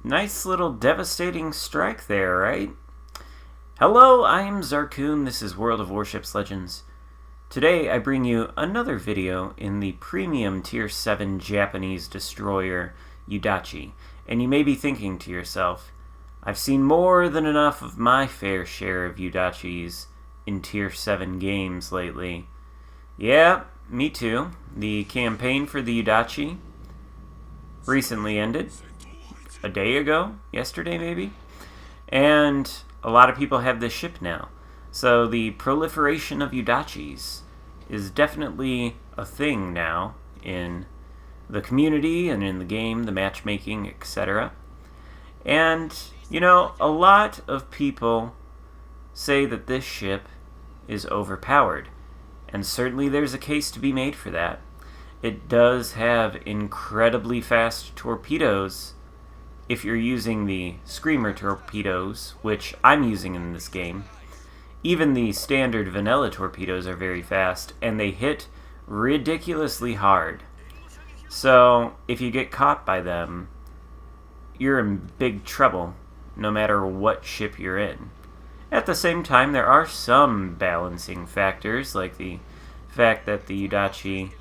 Nice little devastating strike there, right? Hello, I am Xarkun. This is World of Warships Legends. Today I bring you another video in the premium Tier 7 Japanese destroyer, Yudachi. And you may be thinking to yourself, I've seen more than enough of my fair share of Yudachis in Tier 7 games lately. Yeah, me too. The campaign for the Yudachi recently ended. A day ago? Yesterday, maybe? And a lot of people have this ship now. So the proliferation of Yudachis is definitely a thing now in the community and in the game, the matchmaking, etc. And, you know, a lot of people say that this ship is overpowered. And certainly there's a case to be made for that. It does have incredibly fast torpedoes if you're using the Screamer torpedoes, which I'm using in this game. Even the standard vanilla torpedoes are very fast, and they hit ridiculously hard. So, if you get caught by them, you're in big trouble, no matter what ship you're in. At the same time, there are some balancing factors, like the fact that the Yudachi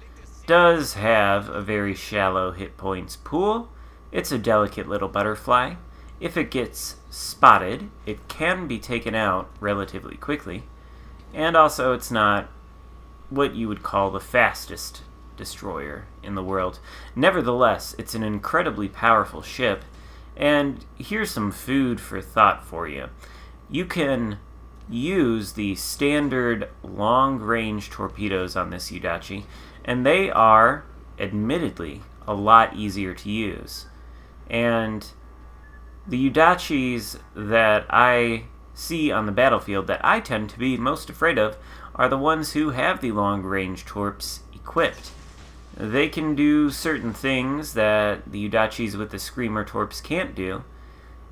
does have a very shallow hit points pool. It's a delicate little butterfly. If it gets spotted, it can be taken out relatively quickly. And also, it's not what you would call the fastest destroyer in the world. Nevertheless, it's an incredibly powerful ship. And here's some food for thought for you. You can use the standard long-range torpedoes on this Yudachi, and they are, admittedly, a lot easier to use. And the Yudachis that I see on the battlefield that I tend to be most afraid of are the ones who have the long-range torps equipped. They can do certain things that the Yudachis with the Screamer torps can't do,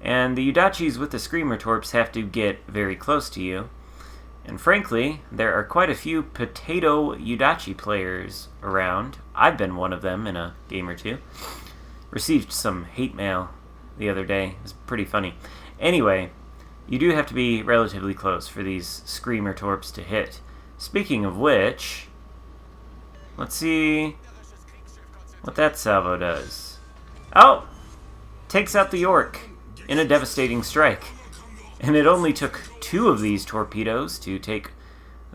and the Yudachis with the Screamer torps have to get very close to you. And frankly, there are quite a few potato Yudachi players around. I've been one of them in a game or two. Received some hate mail the other day. It was pretty funny. Anyway, you do have to be relatively close for these Screamer torps to hit. Speaking of which, let's see what that salvo does. Oh! Takes out the York in a devastating strike. And it only took 2 of these torpedoes to take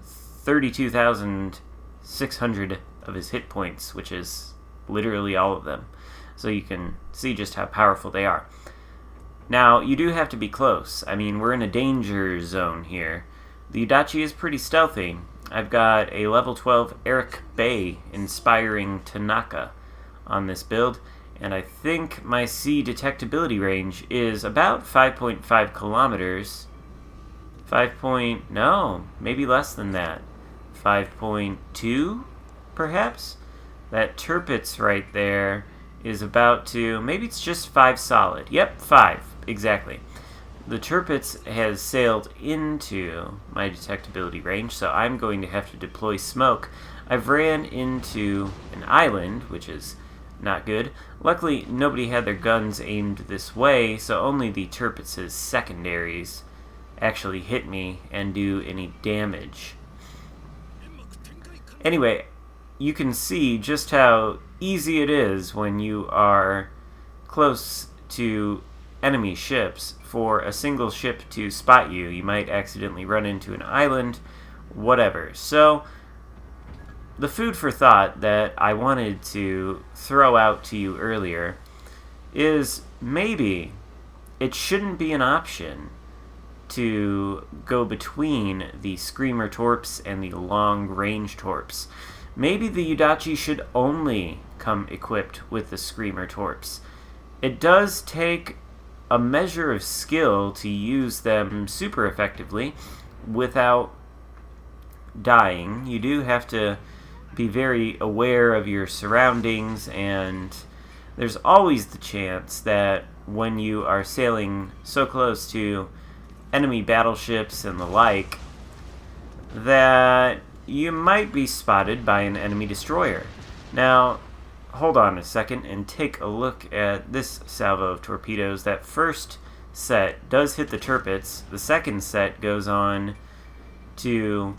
32,600 of his hit points, which is literally all of them. So you can see just how powerful they are. Now, you do have to be close. I mean, we're in a danger zone here. The Yudachi is pretty stealthy. I've got a level 12 Eric Bay inspiring Tanaka on this build, and I think my sea detectability range is about 5.5 kilometers. No, maybe less than that. 5.2, perhaps? That Tirpitz right there is about to, maybe it's just 5 solid. Yep, 5, exactly. The Tirpitz has sailed into my detectability range, so I'm going to have to deploy smoke. I've ran into an island, which is not good. Luckily, nobody had their guns aimed this way, so only the Tirpitz's secondaries actually hit me and do any damage. Anyway, you can see just how easy it is when you are close to enemy ships for a single ship to spot you. You might accidentally run into an island, whatever. So, the food for thought that I wanted to throw out to you earlier is maybe it shouldn't be an option to go between the Screamer torps and the long-range torps. Maybe the Yudachi should only come equipped with the Screamer torps. It does take a measure of skill to use them super effectively without dying. You do have to be very aware of your surroundings, and there's always the chance that when you are sailing so close to enemy battleships and the like, that you might be spotted by an enemy destroyer. Now, hold on a second and take a look at this salvo of torpedoes. That first set does hit the turrets. The second set goes on to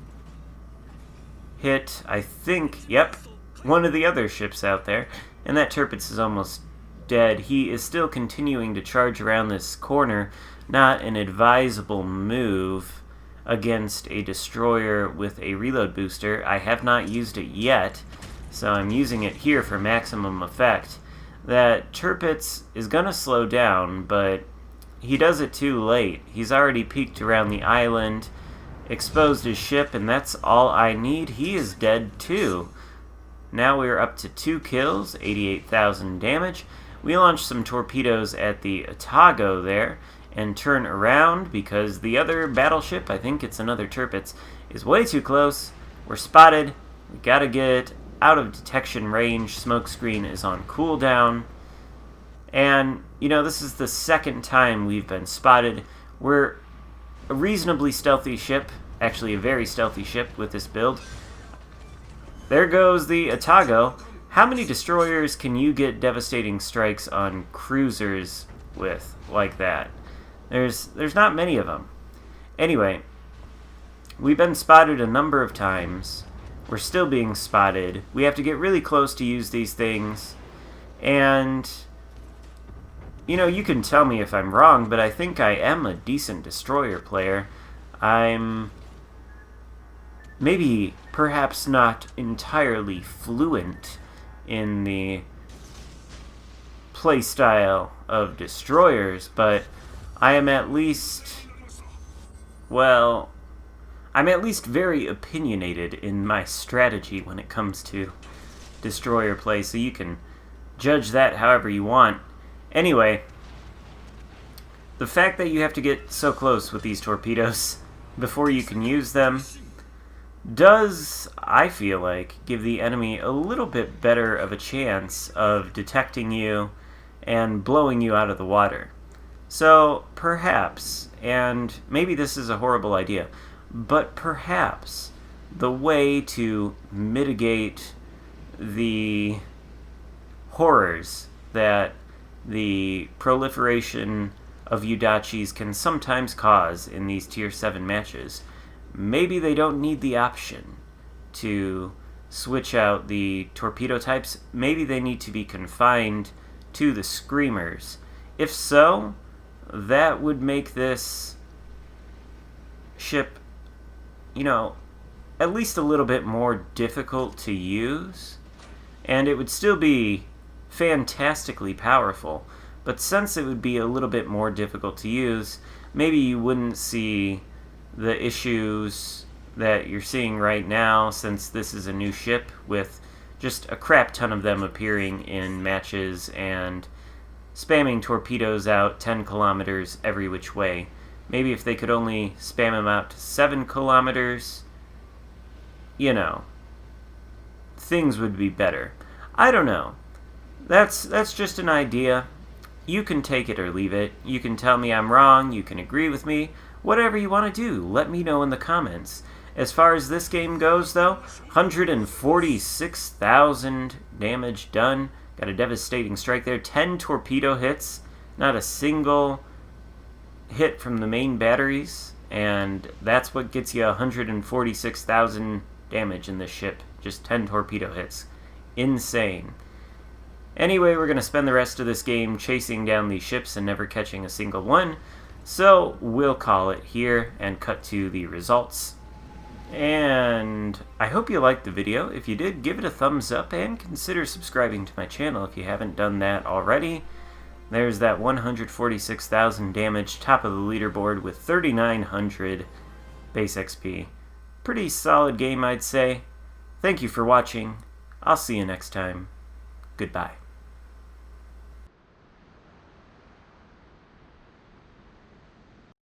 hit, I think, yep, one of the other ships out there. And that turret is almost dead. He is still continuing to charge around this corner. Not an advisable move against a destroyer with a reload booster. I have not used it yet, so I'm using it here for maximum effect. That turret is going to slow down, but he does it too late. He's already peeked around the island, exposed his ship, and that's all I need. He is dead too. Now we're up to 2 kills, 88,000 damage. We launch some torpedoes at the Otago there, and turn around because the other battleship, I think it's another turret, is way too close. We're spotted. We gotta get out of detection range. Smokescreen is on cooldown. And, you know, this is the second time we've been spotted. We're a reasonably stealthy ship, actually a very stealthy ship with this build. There goes the Otago. How many destroyers can you get devastating strikes on cruisers with like that? There's not many of them. Anyway, we've been spotted a number of times. We're still being spotted. We have to get really close to use these things. And, you know, you can tell me if I'm wrong, but I think I am a decent destroyer player. I'm maybe perhaps not entirely fluent in the playstyle of destroyers, but I am at least, well, I'm at least very opinionated in my strategy when it comes to destroyer play, so you can judge that however you want. Anyway, the fact that you have to get so close with these torpedoes before you can use them does, I feel like, give the enemy a little bit better of a chance of detecting you and blowing you out of the water. So, perhaps, and maybe this is a horrible idea, but perhaps the way to mitigate the horrors that the proliferation of Yūdachis can sometimes cause in these Tier 7 matches, maybe they don't need the option to switch out the torpedo types. Maybe they need to be confined to the screamers. If so, that would make this ship, you know, at least a little bit more difficult to use, and it would still be fantastically powerful. But since it would be a little bit more difficult to use, maybe you wouldn't see the issues that you're seeing right now, since this is a new ship with just a crap ton of them appearing in matches and spamming torpedoes out 10 kilometers every which way. Maybe if they could only spam them out to 7 kilometers, you know, things would be better. I don't know. That's just an idea. You can take it or leave it. You can tell me I'm wrong. You can agree with me. Whatever you want to do, let me know in the comments. As far as this game goes, though, 146,000 damage done. Got a devastating strike there. 10 torpedo hits. Not a single hit from the main batteries. And that's what gets you 146,000 damage in this ship. Just 10 torpedo hits. Insane. Anyway, we're going to spend the rest of this game chasing down these ships and never catching a single one. So we'll call it here and cut to the results. And I hope you liked the video. If you did, give it a thumbs up and consider subscribing to my channel if you haven't done that already. There's that 146,000 damage, top of the leaderboard with 3,900 base XP. Pretty solid game, I'd say. Thank you for watching. I'll see you next time. Goodbye.